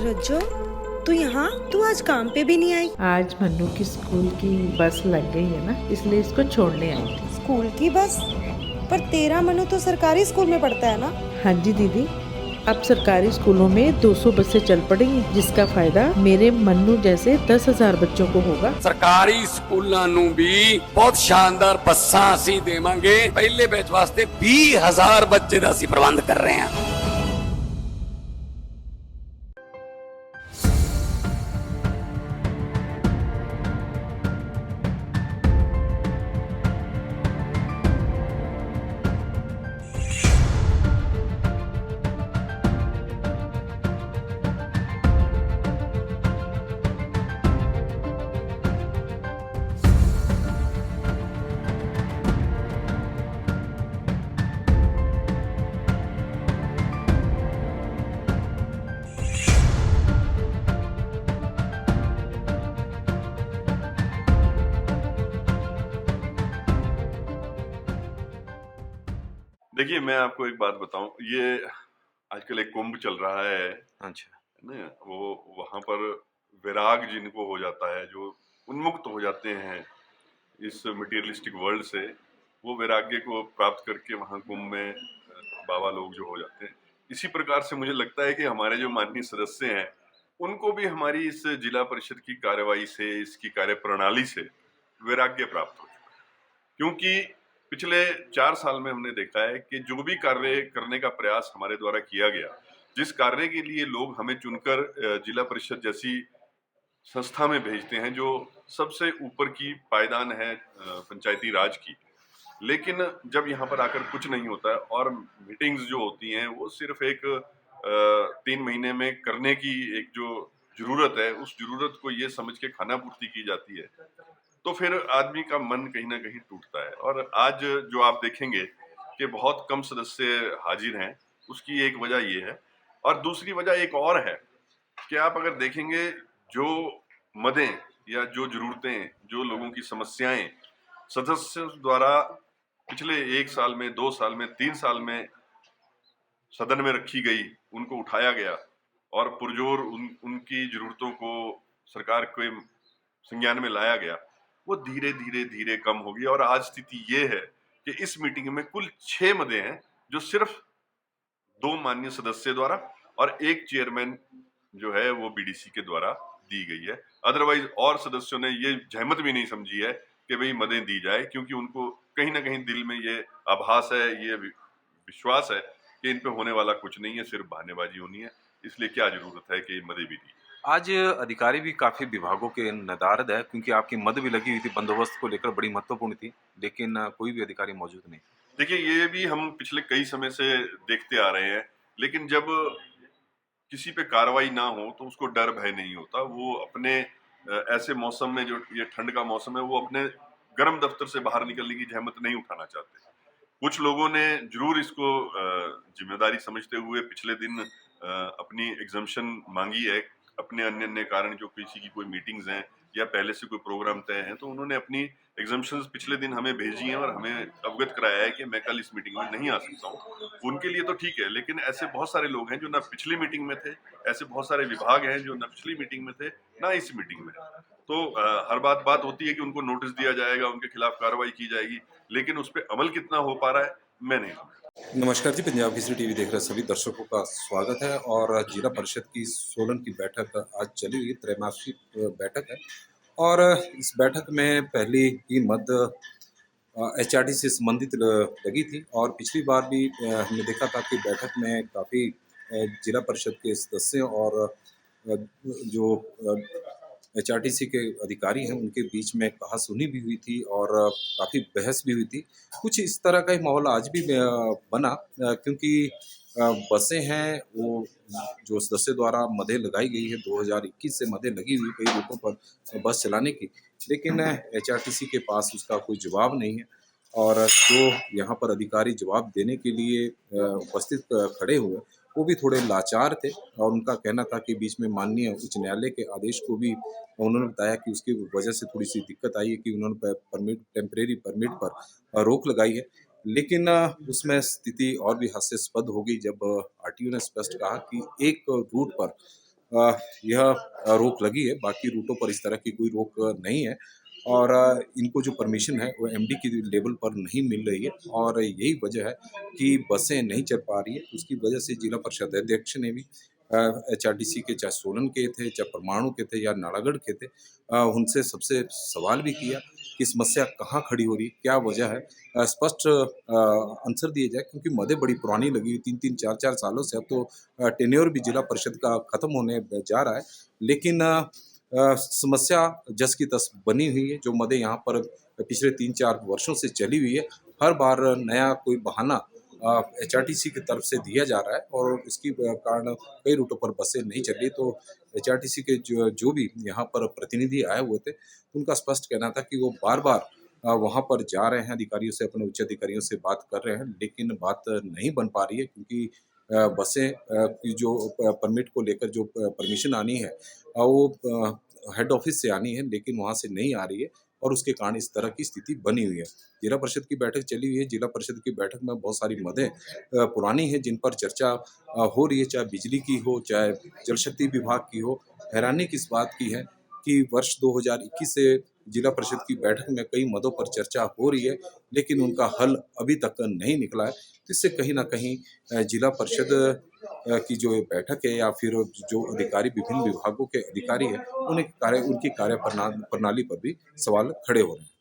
रज्जो, तू आज काम पे भी नहीं आई। आज मन्नू की स्कूल की बस लग गई है ना, इसलिए इसको छोड़ने आई थी। स्कूल की बस? पर तेरा मनु तो सरकारी स्कूल में पढ़ता है ना। हाँ जी दीदी, अब सरकारी स्कूलों में 200 बसें चल पड़ेंगी, जिसका फायदा मेरे मन्नू जैसे 10,000 बच्चों को होगा। सरकारी स्कूलों ਨੂੰ भी बहुत शानदार बसां ਅਸੀਂ देवांगे। पहले बैच वास्ते 20,000 बच्चे ਦਾ ਅਸੀਂ प्रबंध कर रहे हैं। देखिए, मैं आपको एक बात बताऊं, ये आजकल एक कुंभ चल रहा है। अच्छा। ना, वो वहां पर विराग जिनको हो जाता है, जो उन्मुक्त हो जाते हैं इस मटेरियलिस्टिक वर्ल्ड से, वो वैराग्य को प्राप्त करके वहां कुंभ में बाबा लोग जो हो जाते हैं। इसी प्रकार से मुझे लगता है कि हमारे जो माननीय सदस्य हैं, उनको भी हमारी इस जिला परिषद की कार्यवाही से, इसकी कार्य प्रणाली से वैराग्य प्राप्त हो चुका है। क्योंकि पिछले 4 साल में हमने देखा है कि जो भी कार्य करने का प्रयास हमारे द्वारा किया गया, जिस कार्य के लिए लोग हमें चुनकर जिला परिषद जैसी संस्था में भेजते हैं, जो सबसे ऊपर की पायदान है पंचायती राज की, लेकिन जब यहाँ पर आकर कुछ नहीं होता है और मीटिंग्स जो होती हैं वो सिर्फ एक 3 महीने में करने की एक जो जरूरत है, उस जरूरत को ये समझ के खाना पूर्ति की जाती है, तो फिर आदमी का मन कहीं ना कहीं टूटता है। और आज जो आप देखेंगे कि बहुत कम सदस्य हाजिर हैं, उसकी एक वजह ये है। और दूसरी वजह एक और है कि आप अगर देखेंगे, जो मदें या जो जरूरतें, जो लोगों की समस्याएं सदस्यों द्वारा पिछले 1 साल में, 2 साल में, 3 साल में सदन में रखी गई, उनको उठाया गया और पुरजोर उनकी जरूरतों को सरकार के संज्ञान में लाया गया, वो धीरे धीरे धीरे कम होगी। और आज स्थिति ये है कि इस मीटिंग में कुल 6 मदें हैं, जो सिर्फ 2 माननीय सदस्य द्वारा और 1 चेयरमैन जो है वो बीडीसी के द्वारा दी गई है। अदरवाइज और सदस्यों ने ये जहमत भी नहीं समझी है कि भाई मदें दी जाए, क्योंकि उनको कहीं ना कहीं दिल में ये आभास है, ये विश्वास है कि इन पे होने वाला कुछ नहीं है, सिर्फ बहानेबाजी होनी है, इसलिए क्या जरूरत है कि मदें भी दी। आज अधिकारी भी काफी विभागों के नदारद है, क्योंकि आपकी मद भी लगी हुई थी, बंदोबस्त को लेकर बड़ी महत्वपूर्ण थी, लेकिन कोई भी अधिकारी मौजूद नहीं। देखिए, ये भी हम पिछले कई समय से देखते आ रहे हैं, लेकिन जब किसी पे कार्रवाई ना हो तो उसको डर भय नहीं होता। वो अपने ऐसे मौसम में, जो ये ठंड का मौसम है, वो अपने गर्म दफ्तर से बाहर निकलने की जहमत नहीं उठाना चाहते। कुछ लोगों ने जरूर इसको जिम्मेदारी समझते हुए पिछले दिन अपनी एग्जम्पशन मांगी है, अपने अन्य अन्य कारण, जो किसी की कोई मीटिंग्स हैं या पहले से कोई प्रोग्राम तय है, तो उन्होंने अपनी एग्जम्पशंस पिछले दिन हमें भेजी हैं और हमें अवगत कराया है कि मैं कल इस मीटिंग में नहीं आ सकता हूँ। उनके लिए तो ठीक है, लेकिन ऐसे बहुत सारे लोग हैं जो ना पिछली मीटिंग में थे, ऐसे बहुत सारे विभाग हैं जो ना पिछली मीटिंग में थे, ना इस मीटिंग में। तो हर बात होती है कि उनको नोटिस दिया जाएगा, उनके खिलाफ कार्रवाई की जाएगी, लेकिन उस पर अमल कितना हो पा रहा है, मैं नहीं समझ। नमस्कार जी, पंजाब केसरी टीवी देख रहे सभी दर्शकों का स्वागत है। और जिला परिषद की सोलन की बैठक आज चली हुई, त्रैमासिक बैठक है और इस बैठक में पहली ही मद एचआरटी से संबंधित लगी थी। और पिछली बार भी हमने देखा था कि बैठक में काफ़ी जिला परिषद के सदस्य और जो एचआरटीसी के अधिकारी हैं उनके बीच में कहासुनी भी हुई थी और काफ़ी बहस भी हुई थी। कुछ इस तरह का ही माहौल आज भी बना, क्योंकि बसें हैं वो जो सदस्य द्वारा मदें लगाई गई है, 2021 से मदें लगी हुई कई रूटों पर बस चलाने की, लेकिन एचआरटीसी के पास उसका कोई जवाब नहीं है। और जो यहाँ पर अधिकारी जवाब देने के लिए उपस्थित खड़े हुए, वो भी थोड़े लाचार थे और उनका कहना था कि बीच में माननीय उच्च न्यायालय के आदेश को भी उन्होंने बताया कि उसकी वजह से थोड़ी सी दिक्कत आई है कि उन्होंने परमिट टेम्परेरी परमिट पर रोक लगाई है। लेकिन उसमें स्थिति और भी हास्यास्पद हो गई जब आरटीओ ने स्पष्ट कहा कि एक रूट पर यह रोक लगी है, बाकी रूटों पर इस तरह की कोई रोक नहीं है और इनको जो परमिशन है वो एमडी की लेवल पर नहीं मिल रही है और यही वजह है कि बसें नहीं चल पा रही है। उसकी वजह से जिला परिषद अध्यक्ष ने भी एचआरटीसी के चाहे सोलन के थे, चाहे परमाणु के थे या नालागढ़ के थे, उनसे सबसे सवाल भी किया कि समस्या कहाँ खड़ी हो रही है, क्या वजह है, स्पष्ट आंसर दिए जाए क्योंकि मदें बड़ी पुरानी लगी हुई 3-3 4-4 सालों से। अब तो टेन्योर भी जिला परिषद का खत्म होने जा रहा है, लेकिन समस्या जस की तस बनी हुई है। जो मदें यहाँ पर पिछले 3-4 वर्षों से चली हुई है, हर बार नया कोई बहाना एचआरटीसी की तरफ से दिया जा रहा है और उसकी कारण कई रूटों पर बसें नहीं चल रही। तो एचआरटीसी के जो भी यहाँ पर प्रतिनिधि आए हुए थे, उनका स्पष्ट कहना था कि वो बार-बार वहाँ पर जा रहे हैं, अधिकारियों से, अपने उच्च अधिकारियों से बात कर रहे हैं, लेकिन बात नहीं बन पा रही है क्योंकि बसें की जो परमिट को लेकर जो परमिशन आनी है वो हेड ऑफिस से आनी है, लेकिन वहाँ से नहीं आ रही है और उसके कारण इस तरह की स्थिति बनी हुई है। जिला परिषद की बैठक चली हुई है। जिला परिषद की बैठक में बहुत सारी मदें पुरानी हैं जिन पर चर्चा हो रही है, चाहे बिजली की हो, चाहे जल शक्ति विभाग की हो। हैरानी किस बात की है कि वर्ष 2021 से जिला परिषद की बैठक में कई मदों पर चर्चा हो रही है, लेकिन उनका हल अभी तक नहीं निकला है। तो इससे कहीं न कहीं जिला परिषद की जो बैठक है या फिर जो अधिकारी विभिन्न विभागों के अधिकारी हैं, उनकी कार्य प्रणाली पर भी सवाल खड़े हो रहे हैं।